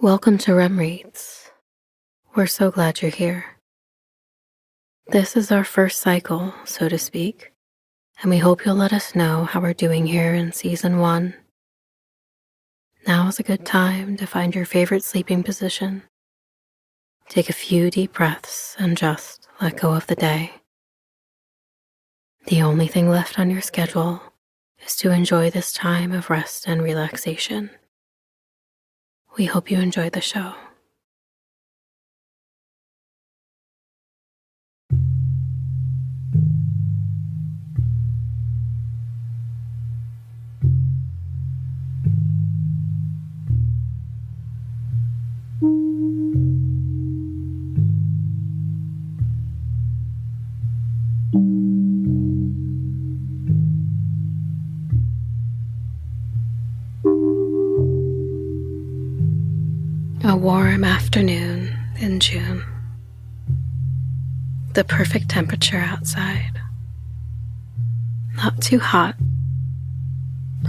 Welcome to REM Reads. We're so glad you're here. This is our first cycle, so to speak, and we hope you'll let us know how we're doing here in Season 1. Now is a good time to find your favorite sleeping position. Take a few deep breaths and just let go of the day. The only thing left on your schedule is to enjoy this time of rest and relaxation. We hope you enjoy the show. A warm afternoon in June. The perfect temperature outside. Not too hot.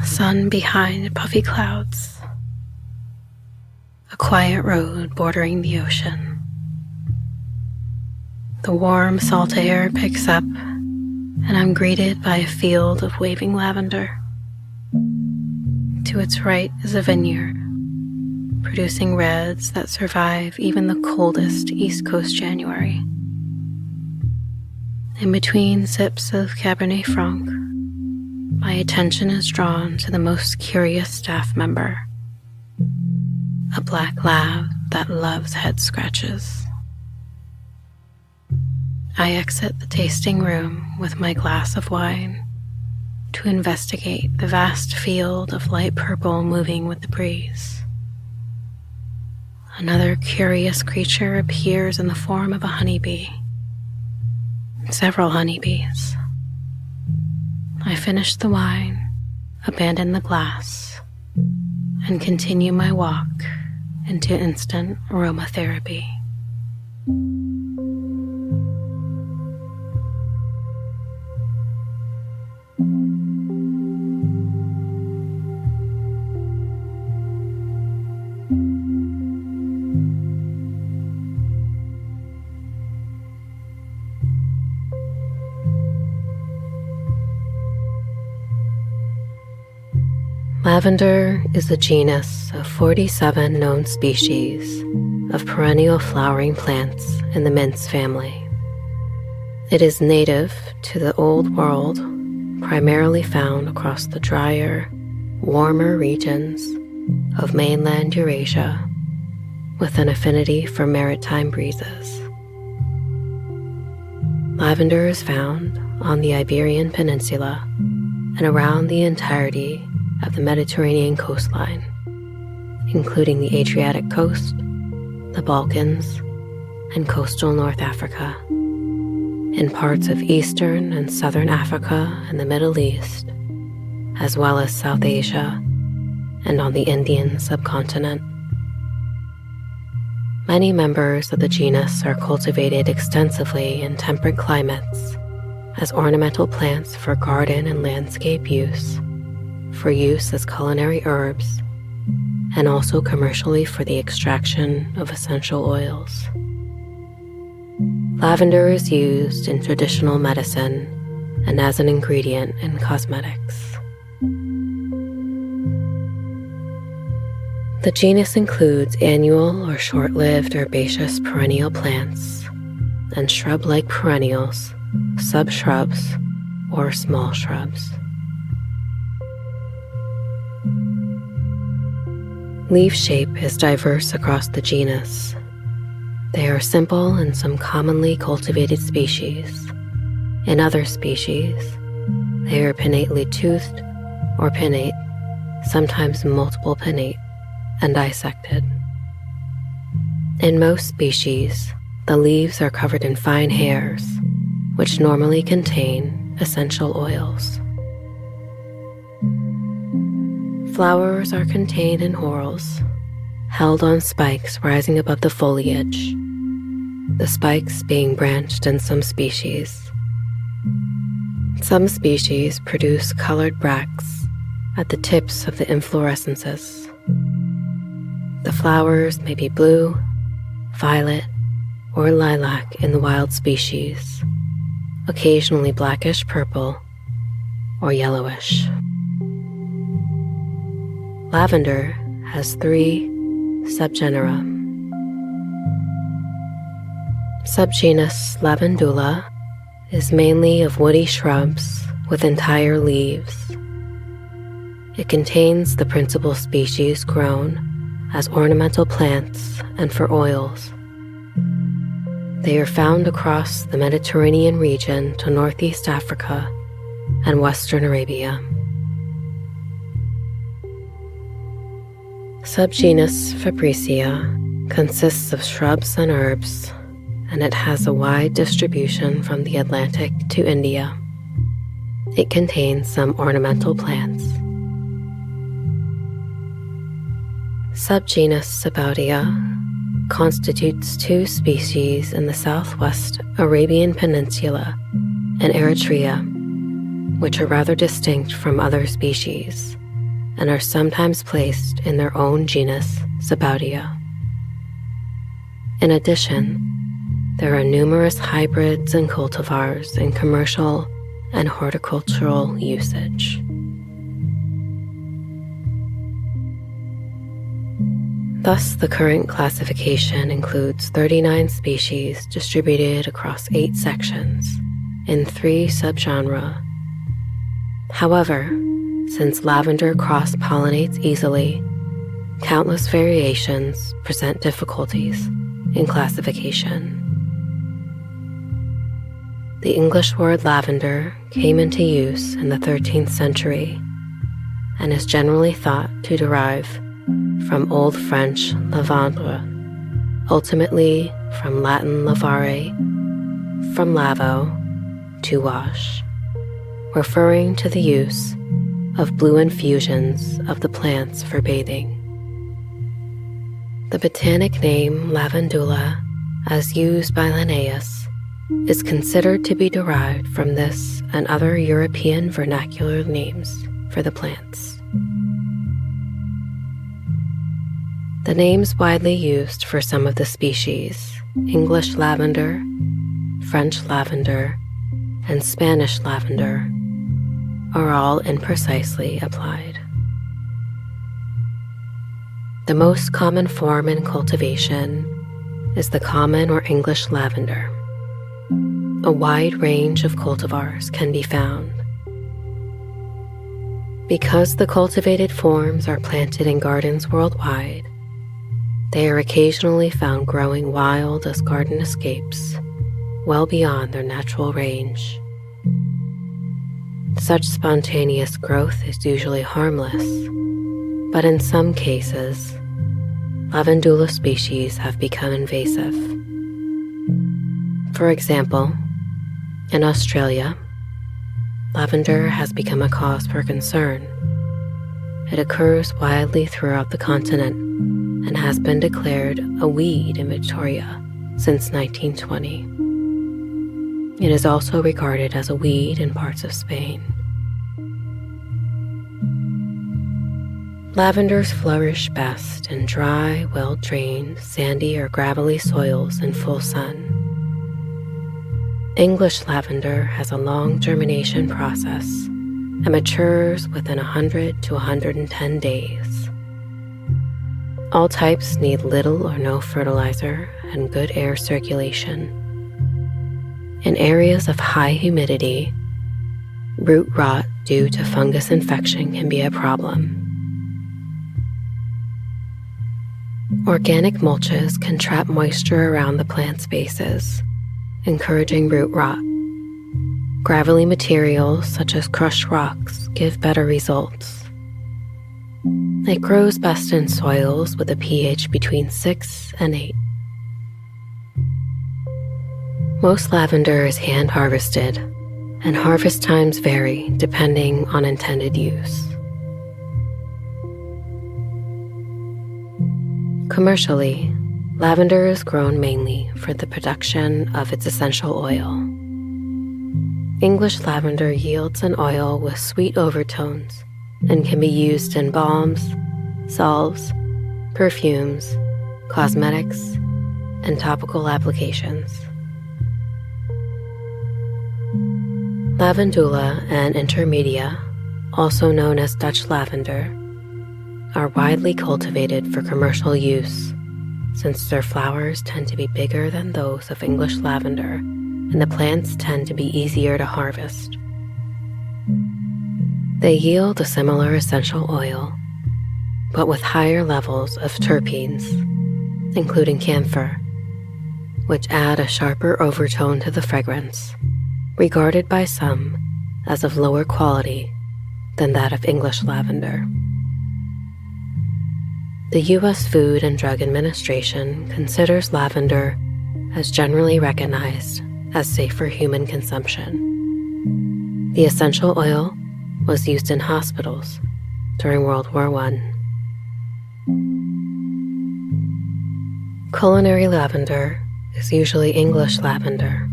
Sun behind puffy clouds. A quiet road bordering the ocean. The warm salt air picks up, and I'm greeted by a field of waving lavender. To its right is a vineyard, producing reds that survive even the coldest East Coast January. In between sips of Cabernet Franc, my attention is drawn to the most curious staff member, a black lab that loves head scratches. I exit the tasting room with my glass of wine to investigate the vast field of light purple moving with the breeze. Another curious creature appears in the form of a honeybee. Several honeybees. I finish the wine, abandon the glass, and continue my walk into instant aromatherapy. Lavender is a genus of 47 known species of perennial flowering plants in the mints family. It is native to the Old World, primarily found across the drier, warmer regions of mainland Eurasia, with an affinity for maritime breezes. Lavender is found on the Iberian Peninsula and around the entirety of the Mediterranean coastline, including the Adriatic coast, the Balkans, and coastal North Africa, in parts of Eastern and Southern Africa and the Middle East, as well as South Asia and on the Indian subcontinent. Many members of the genus are cultivated extensively in temperate climates as ornamental plants for garden and landscape use, for use as culinary herbs, and also commercially for the extraction of essential oils. Lavender is used in traditional medicine and as an ingredient in cosmetics. The genus includes annual or short-lived herbaceous perennial plants and shrub-like perennials, subshrubs, or small shrubs. Leaf shape is diverse across the genus. They are simple in some commonly cultivated species. In other species, they are pinnately toothed or pinnate, sometimes multiple pinnate, and dissected. In most species, the leaves are covered in fine hairs, which normally contain essential oils. Flowers are contained in whorls, held on spikes rising above the foliage, the spikes being branched in some species. Some species produce colored bracts at the tips of the inflorescences. The flowers may be blue, violet, or lilac in the wild species, occasionally blackish purple or yellowish. Lavender has 3 subgenera. Subgenus Lavandula is mainly of woody shrubs with entire leaves. It contains the principal species grown as ornamental plants and for oils. They are found across the Mediterranean region to northeast Africa and western Arabia. Subgenus Fabricea consists of shrubs and herbs, and it has a wide distribution from the Atlantic to India. It contains some ornamental plants. Subgenus Sabaudia constitutes 2 species in the southwest Arabian Peninsula and Eritrea, which are rather distinct from other species and are sometimes placed in their own genus Sabaudia. In addition, there are numerous hybrids and cultivars in commercial and horticultural usage. Thus, the current classification includes 39 species distributed across 8 sections in 3 subgenera. However, since lavender cross-pollinates easily, countless variations present difficulties in classification. The English word lavender came into use in the 13th century and is generally thought to derive from Old French lavandre, ultimately from Latin lavare, from lavo, to wash, referring to the use of blue infusions of the plants for bathing. The botanic name lavandula, as used by Linnaeus, is considered to be derived from this and other European vernacular names for the plants. The names widely used for some of the species, English lavender, French lavender, and Spanish lavender, are all imprecisely applied. The most common form in cultivation is the common or English lavender. A wide range of cultivars can be found. Because the cultivated forms are planted in gardens worldwide, they are occasionally found growing wild as garden escapes, well beyond their natural range. Such spontaneous growth is usually harmless, but in some cases, lavandula species have become invasive. For example, in Australia, lavender has become a cause for concern. It occurs widely throughout the continent and has been declared a weed in Victoria since 1920. It is also regarded as a weed in parts of Spain. Lavenders flourish best in dry, well-drained, sandy or gravelly soils in full sun. English lavender has a long germination process and matures within 100 to 110 days. All types need little or no fertilizer and good air circulation. In areas of high humidity, root rot due to fungus infection can be a problem. Organic mulches can trap moisture around the plant spaces, encouraging root rot. Gravelly materials such as crushed rocks give better results. It grows best in soils with a pH between 6 and 8. Most lavender is hand harvested, and harvest times vary depending on intended use. Commercially, lavender is grown mainly for the production of its essential oil. English lavender yields an oil with sweet overtones and can be used in balms, salves, perfumes, cosmetics, and topical applications. Lavandula and intermedia, also known as Dutch lavender, are widely cultivated for commercial use since their flowers tend to be bigger than those of English lavender and the plants tend to be easier to harvest. They yield a similar essential oil, but with higher levels of terpenes, including camphor, which add a sharper overtone to the fragrance, regarded by some as of lower quality than that of English lavender. The U.S. Food and Drug Administration considers lavender as generally recognized as safe for human consumption. The essential oil was used in hospitals during World War I. Culinary lavender is usually English lavender,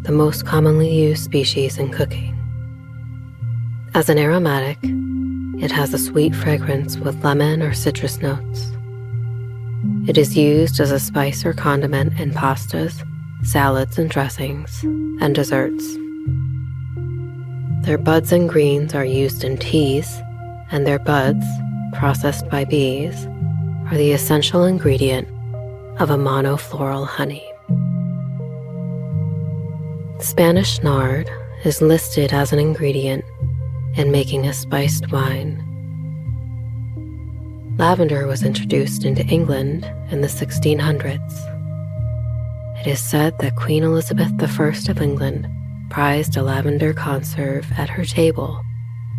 the most commonly used species in cooking. As an aromatic, it has a sweet fragrance with lemon or citrus notes. It is used as a spice or condiment in pastas, salads and dressings, and desserts. Their buds and greens are used in teas, and their buds, processed by bees, are the essential ingredient of a monofloral honey. Spanish nard is listed as an ingredient in making a spiced wine. Lavender was introduced into England in the 1600s. It is said that Queen Elizabeth I of England prized a lavender conserve at her table,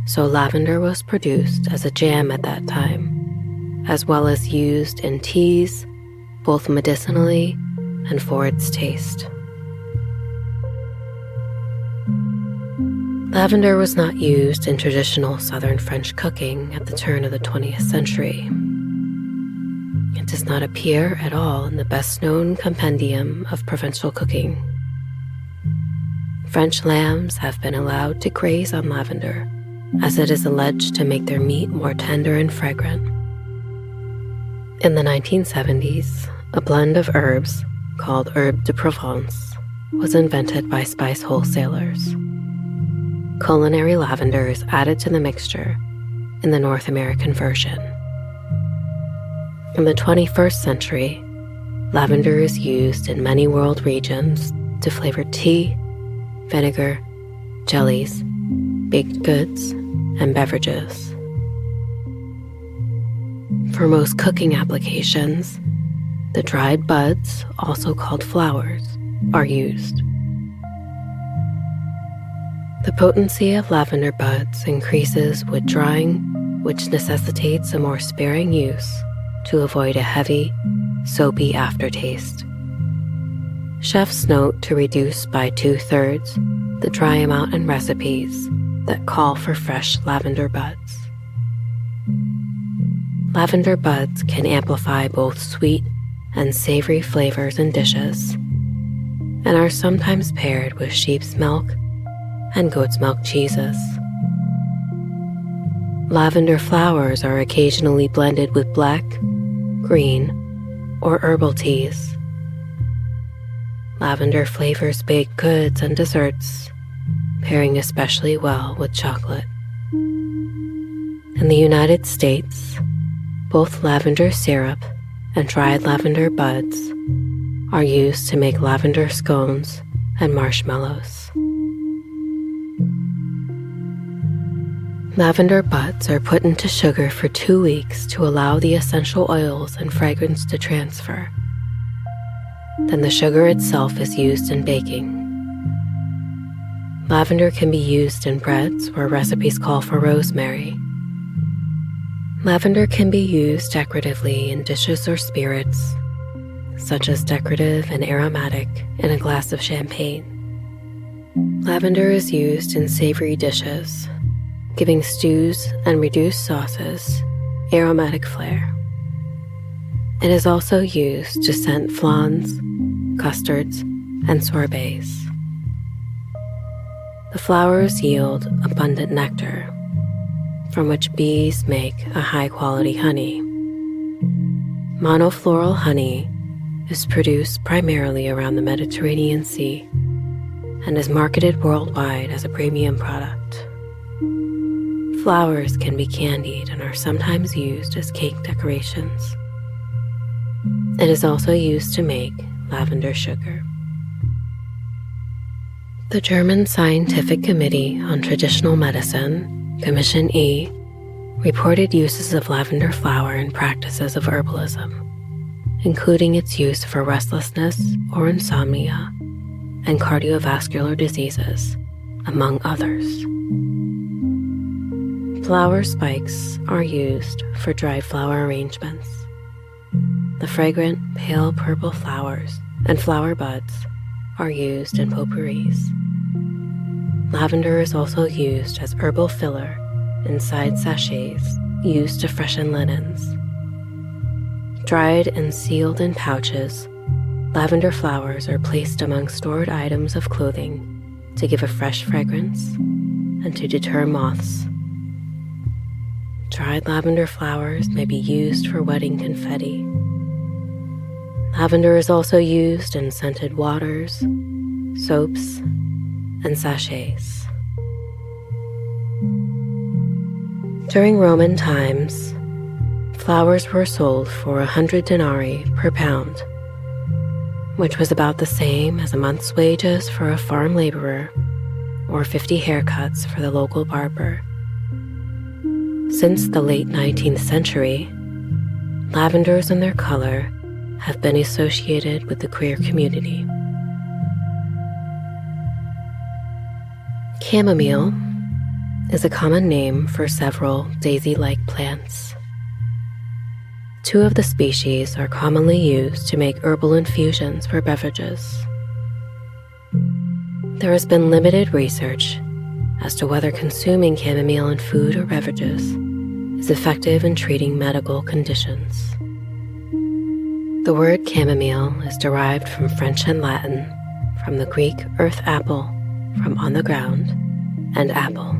so lavender was produced as a jam at that time, as well as used in teas, both medicinally and for its taste. Lavender was not used in traditional southern French cooking at the turn of the 20th century. It does not appear at all in the best-known compendium of provincial cooking. French lambs have been allowed to graze on lavender, as it is alleged to make their meat more tender and fragrant. In the 1970s, a blend of herbs called Herbe de Provence was invented by spice wholesalers. Culinary lavender is added to the mixture in the North American version. In the 21st century, lavender is used in many world regions to flavor tea, vinegar, jellies, baked goods, and beverages. For most cooking applications, the dried buds, also called flowers, are used. The potency of lavender buds increases with drying, which necessitates a more sparing use to avoid a heavy, soapy aftertaste. Chefs note to reduce by 2/3 the dry amount in recipes that call for fresh lavender buds. Lavender buds can amplify both sweet and savory flavors in dishes, and are sometimes paired with sheep's milk and goat's milk cheeses. Lavender flowers are occasionally blended with black, green, or herbal teas. Lavender flavors baked goods and desserts, pairing especially well with chocolate. In the United States, both lavender syrup and dried lavender buds are used to make lavender scones and marshmallows. Lavender buds are put into sugar for 2 weeks to allow the essential oils and fragrance to transfer. Then the sugar itself is used in baking. Lavender can be used in breads where recipes call for rosemary. Lavender can be used decoratively in dishes or spirits, such as decorative and aromatic in a glass of champagne. Lavender is used in savory dishes, giving stews and reduced sauces aromatic flair. It is also used to scent flans, custards, and sorbets. The flowers yield abundant nectar, from which bees make a high-quality honey. Monofloral honey is produced primarily around the Mediterranean Sea and is marketed worldwide as a premium product. Flowers can be candied and are sometimes used as cake decorations. It is also used to make lavender sugar. The German Scientific Committee on Traditional Medicine, Commission E, reported uses of lavender flower in practices of herbalism, including its use for restlessness or insomnia and cardiovascular diseases, among others. Flower spikes are used for dried flower arrangements. The fragrant, pale purple flowers and flower buds are used in potpourris. Lavender is also used as herbal filler inside sachets used to freshen linens. Dried and sealed in pouches, lavender flowers are placed among stored items of clothing to give a fresh fragrance and to deter moths. Dried lavender flowers may be used for wedding confetti. Lavender is also used in scented waters, soaps, and sachets. During Roman times, flowers were sold for 100 denarii per pound, which was about the same as a month's wages for a farm laborer or 50 haircuts for the local barber. Since the late 19th century, lavenders and their color have been associated with the queer community. Chamomile is a common name for several daisy-like plants. Two of the species are commonly used to make herbal infusions for beverages. There has been limited research as to whether consuming chamomile in food or beverages is effective in treating medical conditions. The word chamomile is derived from French and Latin, from the Greek earth apple, from on the ground, and apple.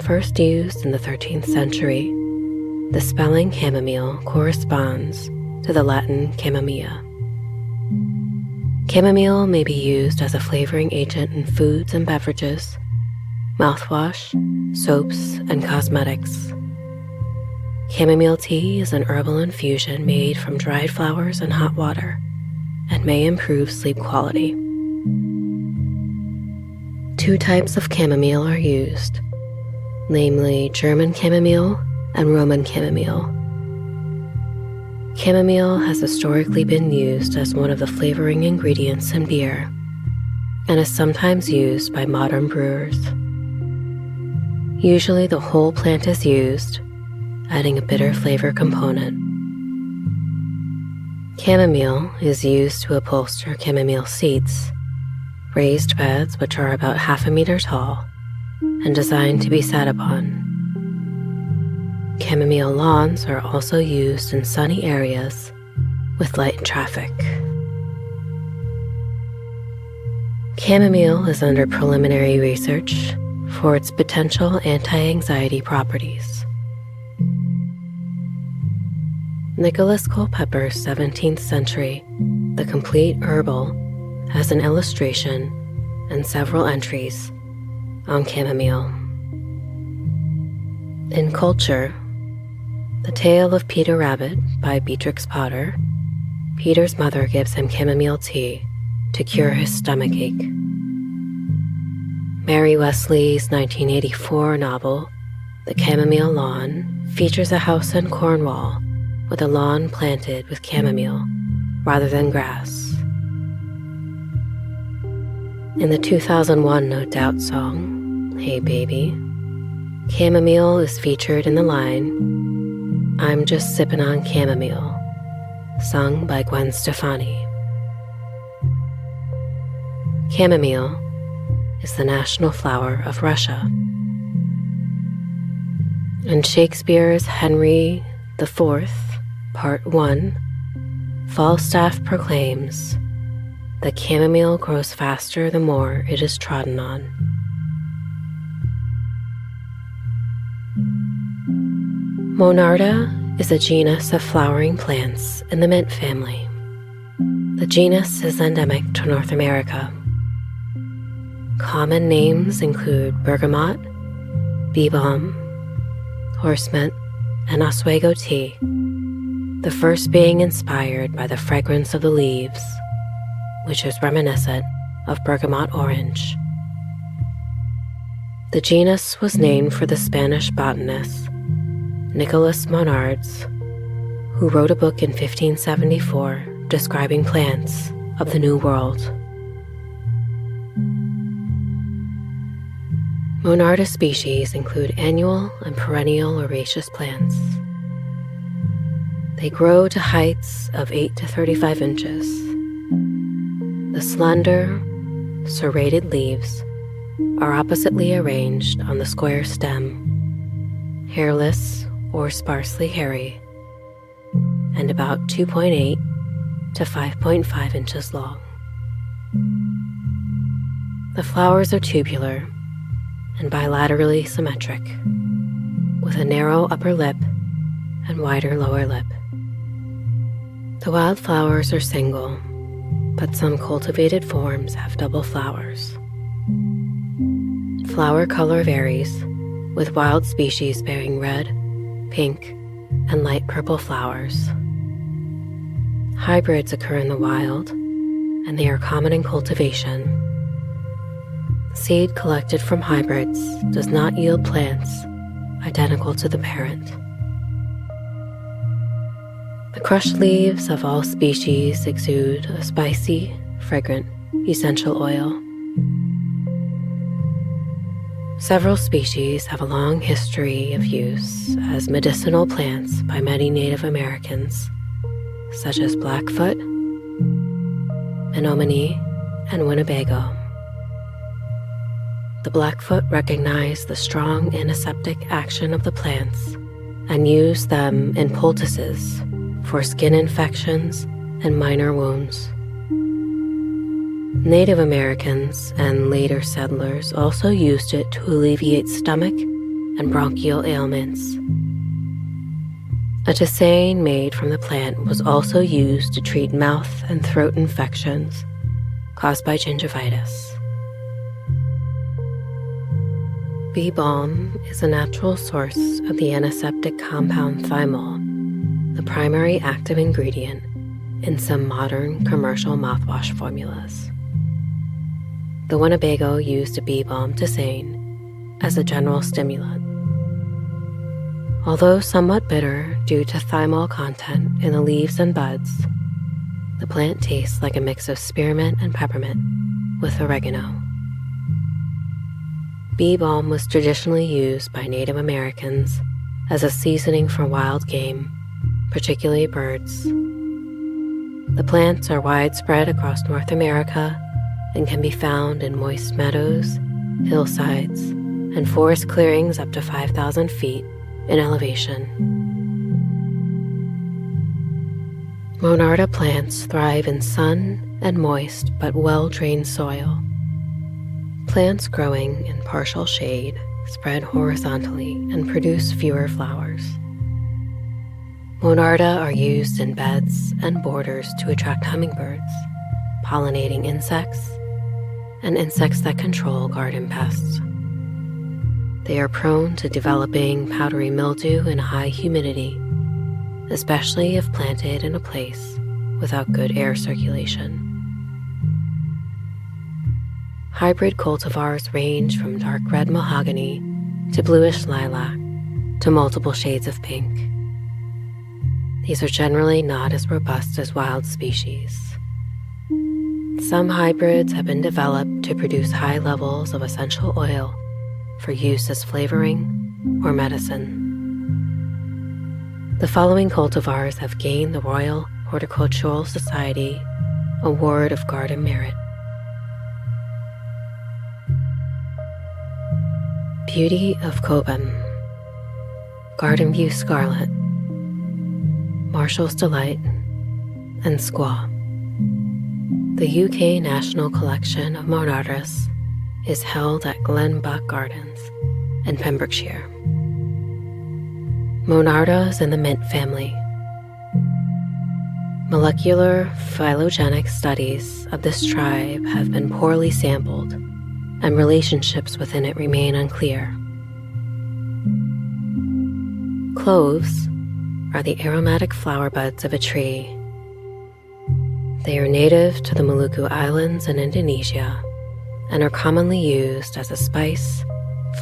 First used in the 13th century, the spelling chamomile corresponds to the Latin chamomilla. Chamomile may be used as a flavoring agent in foods and beverages, mouthwash, soaps, and cosmetics. Chamomile tea is an herbal infusion made from dried flowers and hot water and may improve sleep quality. Two types of chamomile are used, namely German chamomile and Roman chamomile. Chamomile has historically been used as one of the flavoring ingredients in beer and is sometimes used by modern brewers. Usually the whole plant is used, adding a bitter flavor component. Chamomile is used to upholster chamomile seats, raised beds which are about 1/2 meter tall and designed to be sat upon. Chamomile lawns are also used in sunny areas with light traffic. Chamomile is under preliminary research for its potential anti-anxiety properties. Nicholas Culpeper's 17th century The Complete Herbal has an illustration and several entries on chamomile. In Culture, The Tale of Peter Rabbit by Beatrix Potter, Peter's mother gives him chamomile tea to cure his stomachache. Mary Wesley's 1984 novel, The Chamomile Lawn, features a house in Cornwall with a lawn planted with chamomile rather than grass. In the 2001 No Doubt song, Hey Baby, chamomile is featured in the line, I'm just sippin' on chamomile, sung by Gwen Stefani. Chamomile is the national flower of Russia. In Shakespeare's Henry IV, Part 1, Falstaff proclaims that chamomile grows faster the more it is trodden on. Monarda is a genus of flowering plants in the mint family. The genus is endemic to North America. Common names include bergamot, bee balm, horse mint, and Oswego tea, the first being inspired by the fragrance of the leaves, which is reminiscent of bergamot orange. The genus was named for the Spanish botanist Nicolas Monardes, who wrote a book in 1574 describing plants of the New World. Monardes species include annual and perennial herbaceous plants. They grow to heights of 8 to 35 inches. The slender, serrated leaves are oppositely arranged on the square stem, hairless or sparsely hairy, and about 2.8 to 5.5 inches long. The flowers are tubular and bilaterally symmetric, with a narrow upper lip and wider lower lip. The wild flowers are single, but some cultivated forms have double flowers. Flower color varies, with wild species bearing red, pink, and light purple flowers. Hybrids occur in the wild, and they are common in cultivation. Seed collected from hybrids does not yield plants identical to the parent. The crushed leaves of all species exude a spicy, fragrant, essential oil. Several species have a long history of use as medicinal plants by many Native Americans, such as Blackfoot, Menominee, and Winnebago. The Blackfoot recognized the strong antiseptic action of the plants and used them in poultices for skin infections and minor wounds. Native Americans and later settlers also used it to alleviate stomach and bronchial ailments. A tisane made from the plant was also used to treat mouth and throat infections caused by gingivitis. Bee balm is a natural source of the antiseptic compound thymol, the primary active ingredient in some modern commercial mouthwash formulas. The Winnebago used a bee balm tisane as a general stimulant. Although somewhat bitter due to thymol content in the leaves and buds, the plant tastes like a mix of spearmint and peppermint with oregano. Bee balm was traditionally used by Native Americans as a seasoning for wild game, particularly birds. The plants are widespread across North America and can be found in moist meadows, hillsides, and forest clearings up to 5,000 feet in elevation. Monarda plants thrive in sun and moist but well-drained soil. Plants growing in partial shade spread horizontally and produce fewer flowers. Monarda are used in beds and borders to attract hummingbirds, pollinating insects, and insects that control garden pests. They are prone to developing powdery mildew in high humidity, especially if planted in a place without good air circulation. Hybrid cultivars range from dark red mahogany to bluish lilac to multiple shades of pink. These are generally not as robust as wild species. Some hybrids have been developed to produce high levels of essential oil for use as flavoring or medicine. The following cultivars have gained the Royal Horticultural Society Award of Garden Merit. Beauty of Coban, Garden View Scarlet, Marshall's Delight, and Squaw. The UK National Collection of Monardas is held at Glenbuck Gardens in Pembrokeshire. Monardas in the mint family. Molecular phylogenetic studies of this tribe have been poorly sampled, and relationships within it remain unclear. Cloves are the aromatic flower buds of a tree. They are native to the Maluku Islands in Indonesia and are commonly used as a spice,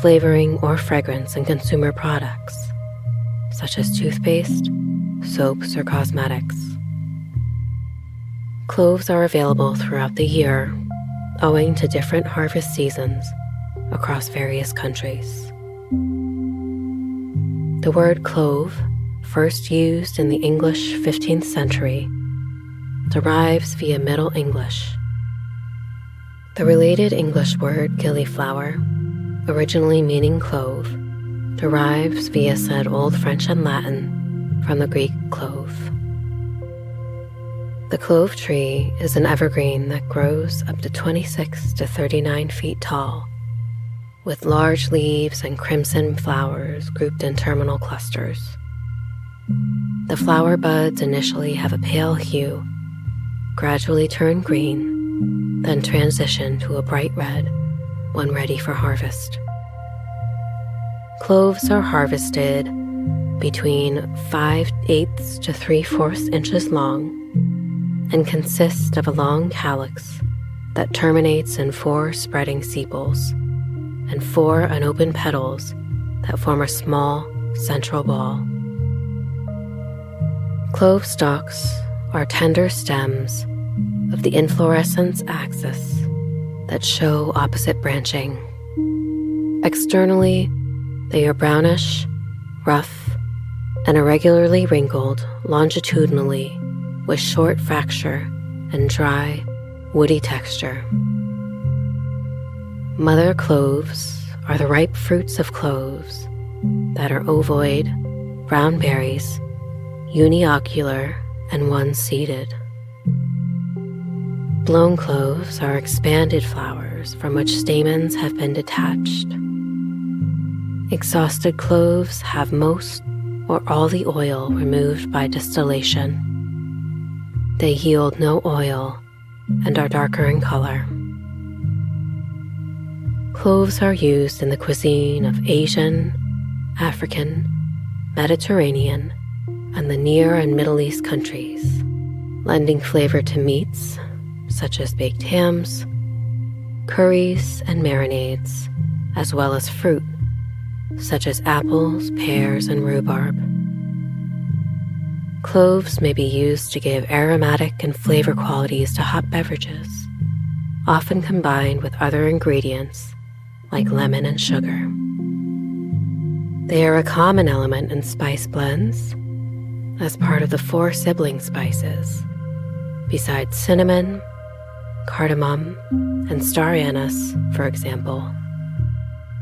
flavoring, or fragrance in consumer products, such as toothpaste, soaps, or cosmetics. Cloves are available throughout the year, owing to different harvest seasons across various countries. The word clove, first used in the English 15th century, derives via Middle English. The related English word gillyflower, originally meaning clove, derives via said Old French and Latin from the Greek clove. The clove tree is an evergreen that grows up to 26 to 39 feet tall, with large leaves and crimson flowers grouped in terminal clusters. The flower buds initially have a pale hue, gradually turn green, then transition to a bright red when ready for harvest. Cloves are harvested between 5/8 to 3/4 inches long and consist of a long calyx that terminates in 4 spreading sepals and 4 unopened petals that form a small central ball. Clove stalks are tender stems of the inflorescence axis that show opposite branching. Externally, they are brownish, rough, and irregularly wrinkled longitudinally with short fracture and dry, woody texture. Mother cloves are the ripe fruits of cloves that are ovoid, brown berries, uniocular, and one-seeded. Blown cloves are expanded flowers from which stamens have been detached. Exhausted cloves have most or all the oil removed by distillation. They yield no oil and are darker in color. Cloves are used in the cuisine of Asian, African, Mediterranean, and the Near and Middle East countries, lending flavor to meats such as baked hams, curries, and marinades, as well as fruit such as apples, pears, and rhubarb. Cloves may be used to give aromatic and flavor qualities to hot beverages, often combined with other ingredients like lemon and sugar. They are a common element in spice blends as part of the 4 sibling spices, besides cinnamon, cardamom, and star anise, for example,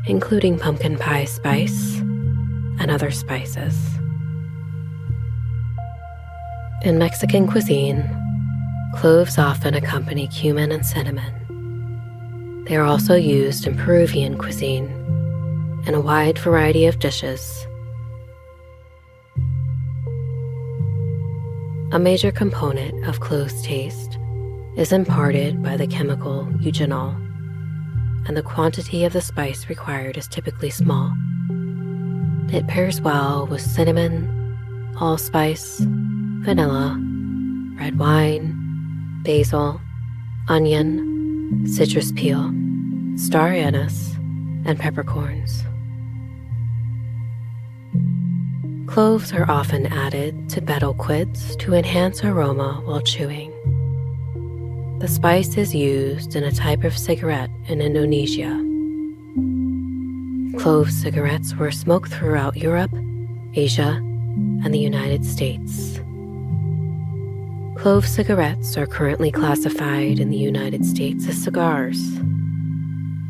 including pumpkin pie spice and other spices. In Mexican cuisine, cloves often accompany cumin and cinnamon. They are also used in Peruvian cuisine in a wide variety of dishes. A major component of clove's taste is imparted by the chemical eugenol, and the quantity of the spice required is typically small. It pairs well with cinnamon, allspice, vanilla, red wine, basil, onion, citrus peel, star anise, and peppercorns. Cloves are often added to betel quids to enhance aroma while chewing. The spice is used in a type of cigarette in Indonesia. Clove cigarettes were smoked throughout Europe, Asia, and the United States. Clove cigarettes are currently classified in the United States as cigars,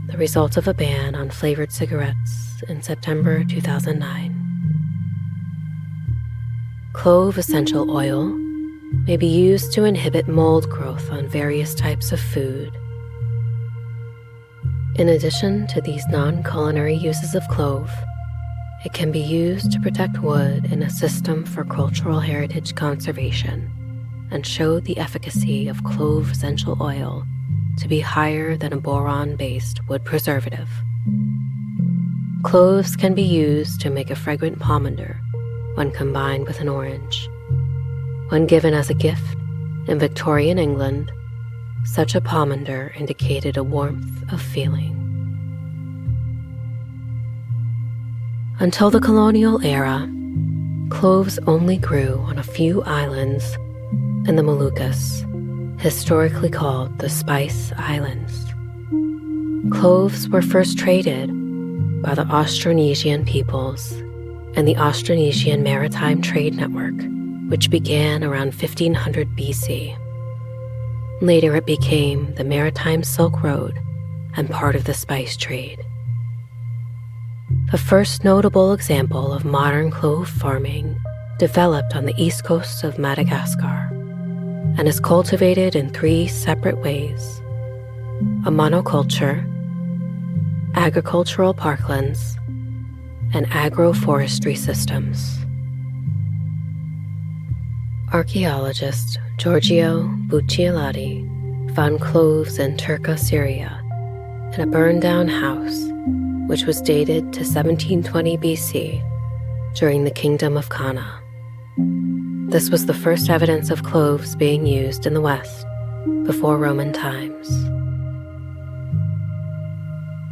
the result of a ban on flavored cigarettes in September 2009. Clove essential oil may be used to inhibit mold growth on various types of food. In addition to these non-culinary uses of clove, It can be used to protect wood in a system for cultural heritage conservation and showed the efficacy of clove essential oil to be higher than a boron-based wood preservative. Cloves can be used to make a fragrant pomander when combined with an orange. When given as a gift in Victorian England, such a pomander indicated a warmth of feeling. Until the colonial era, cloves only grew on a few islands in the Moluccas, historically called the Spice Islands. Cloves were first traded by the Austronesian peoples and the Austronesian Maritime Trade Network, which began around 1500 BC. Later it became the Maritime Silk Road and part of the spice trade. The first notable example of modern clove farming developed on the east coast of Madagascar and is cultivated in 3 separate ways: a monoculture, agricultural parklands, and agroforestry systems. Archaeologist Giorgio Bucciolati found cloves in Turka, Syria, in a burned-down house which was dated to 1720 BC during the Kingdom of Kana. This was the first evidence of cloves being used in the West before Roman times.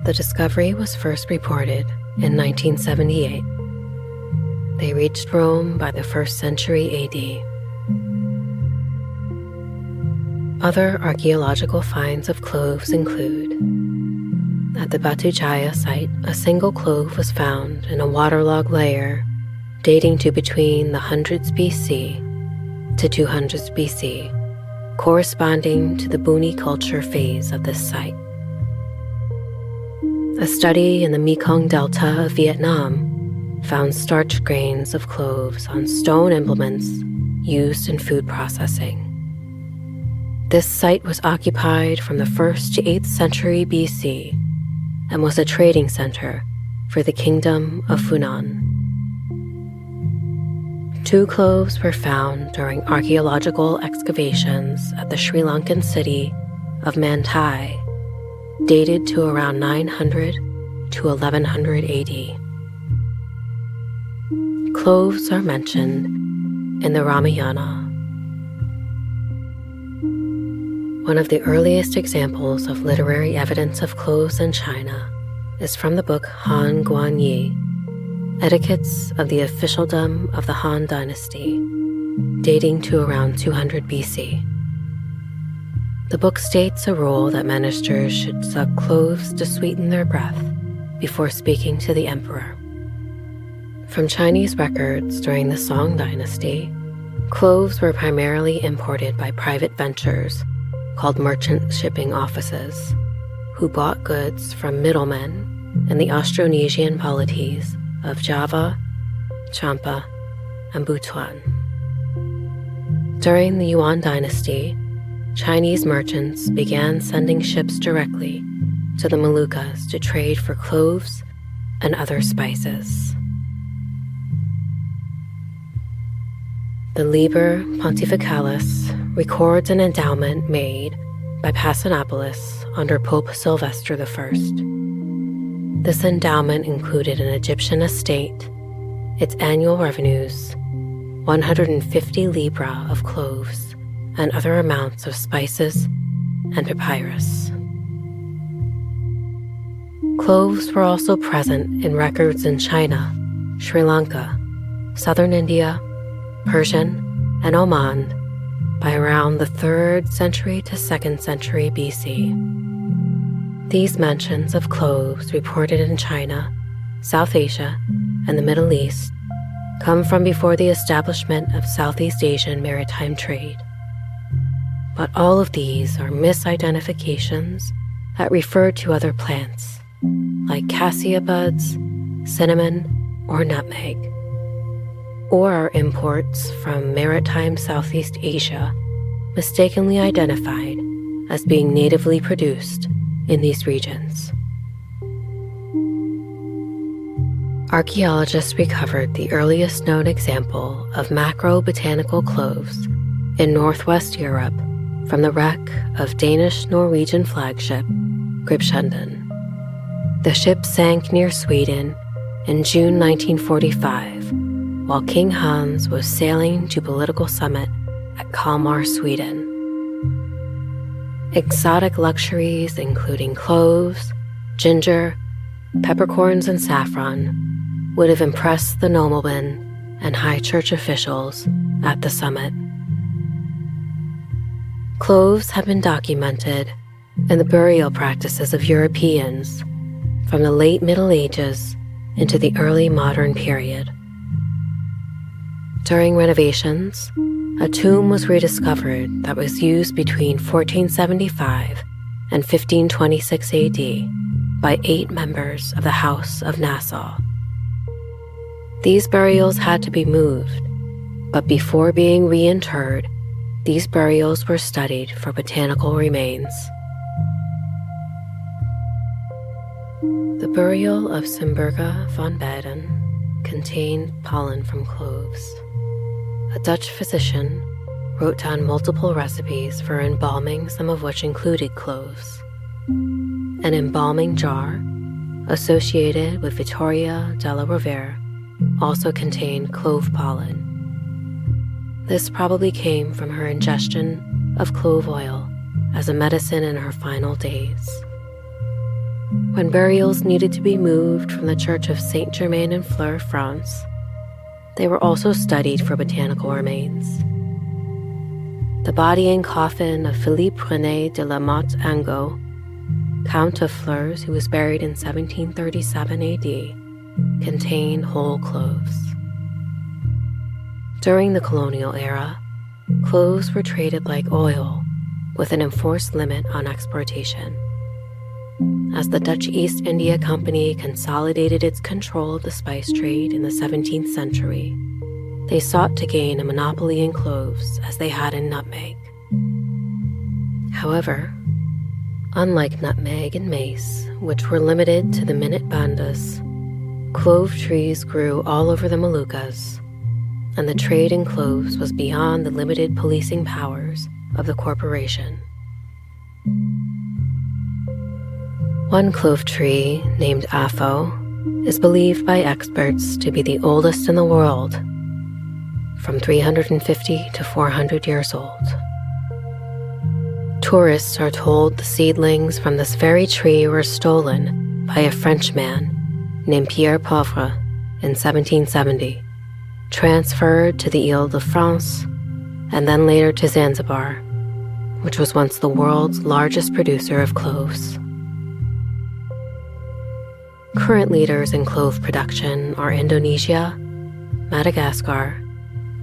The discovery was first reported in 1978. They reached Rome by the 1st century AD. Other archaeological finds of cloves include: at the Batu Jaya site, a single clove was found in a waterlogged layer dating to between the 100s BC to 200s BC, corresponding to the Buni culture phase of this site. A study in the Mekong Delta of Vietnam found starch grains of cloves on stone implements used in food processing. This site was occupied from the 1st to 8th century BC and was a trading center for the Kingdom of Funan. 2 cloves were found during archaeological excavations at the Sri Lankan city of Mantai, dated to around 900 to 1100 AD. Cloves are mentioned in the Ramayana. One of the earliest examples of literary evidence of cloves in China is from the book Han Guanyi, Etiquettes of the Officialdom of the Han Dynasty, dating to around 200 BC. The book states a rule that ministers should suck cloves to sweeten their breath before speaking to the emperor. From Chinese records during the Song Dynasty, cloves were primarily imported by private ventures called merchant shipping offices, who bought goods from middlemen in the Austronesian polities of Java, Champa, and Butuan. During the Yuan Dynasty, Chinese merchants began sending ships directly to the Moluccas to trade for cloves and other spices. The Liber Pontificalis records an endowment made by Passanopoulos under Pope Sylvester I. This endowment included an Egyptian estate, its annual revenues, 150 libra of cloves, and other amounts of spices and papyrus. Cloves were also present in records in China, Sri Lanka, southern India, Persian, and Oman by around the 3rd century to 2nd century BC. These mentions of cloves reported in China, South Asia, and the Middle East come from before the establishment of Southeast Asian maritime trade. But all of these are misidentifications that refer to other plants, like cassia buds, cinnamon, or nutmeg, or are imports from maritime Southeast Asia mistakenly identified as being natively produced in these regions. archaeologists recovered the earliest known example of macro-botanical cloves in northwest Europe from the wreck of Danish-Norwegian flagship Gripshunden. The ship sank near Sweden in June 1945, while King Hans was sailing to political summit at Kalmar, Sweden. Exotic luxuries including cloves, ginger, peppercorns, and saffron would have impressed the noblemen and high church officials at the summit. Cloves have been documented in the burial practices of Europeans from the late Middle Ages into the early modern period. During renovations, a tomb was rediscovered that was used between 1475 and 1526 AD by 8 members of the House of Nassau. These burials had to be moved, but before being reinterred, these burials were studied for botanical remains. The burial of Simberga von Baden contained pollen from cloves. A Dutch physician wrote down multiple recipes for embalming, some of which included cloves. An embalming jar associated with Vittoria della Rovere also contained clove pollen. This probably came from her ingestion of clove oil as a medicine in her final days. When burials needed to be moved from the Church of Saint-Germain-en-Fleur, France, they were also studied for botanical remains. The body and coffin of Philippe René de la Motte Angot, Count of Fleurs, who was buried in 1737 AD, contain whole cloves. During the colonial era, cloves were traded like oil with an enforced limit on exportation. As the Dutch East India Company consolidated its control of the spice trade in the 17th century, they sought to gain a monopoly in cloves as they had in nutmeg. However, unlike nutmeg and mace, which were limited to the minute bandas, clove trees grew all over the Moluccas, and the trade in cloves was beyond the limited policing powers of the corporation. One clove tree, named Afo, is believed by experts to be the oldest in the world, from 350 to 400 years old. Tourists are told the seedlings from this very tree were stolen by a Frenchman named Pierre Pauvre in 1770, transferred to the Île-de-France, and then later to Zanzibar, which was once the world's largest producer of cloves. Current leaders in clove production are Indonesia, Madagascar,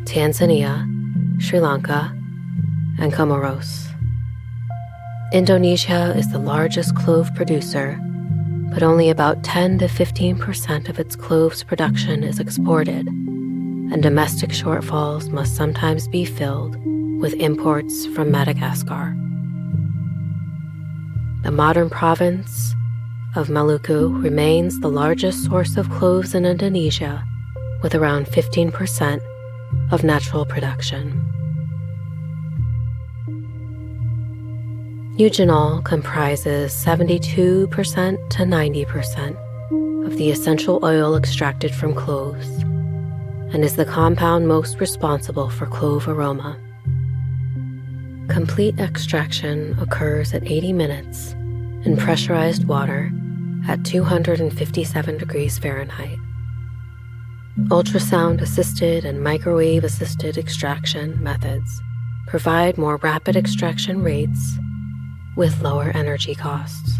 Tanzania, Sri Lanka, and Comoros. Indonesia is the largest clove producer, but only about 10 to 15% of its cloves production is exported, and domestic shortfalls must sometimes be filled with imports from Madagascar. The modern province of Maluku remains the largest source of cloves in Indonesia, with around 15% of natural production. Eugenol comprises 72% to 90% of the essential oil extracted from cloves, and is the compound most responsible for clove aroma. Complete extraction occurs at 80 minutes in pressurized water at 257 degrees Fahrenheit. Ultrasound-assisted and microwave-assisted extraction methods provide more rapid extraction rates with lower energy costs.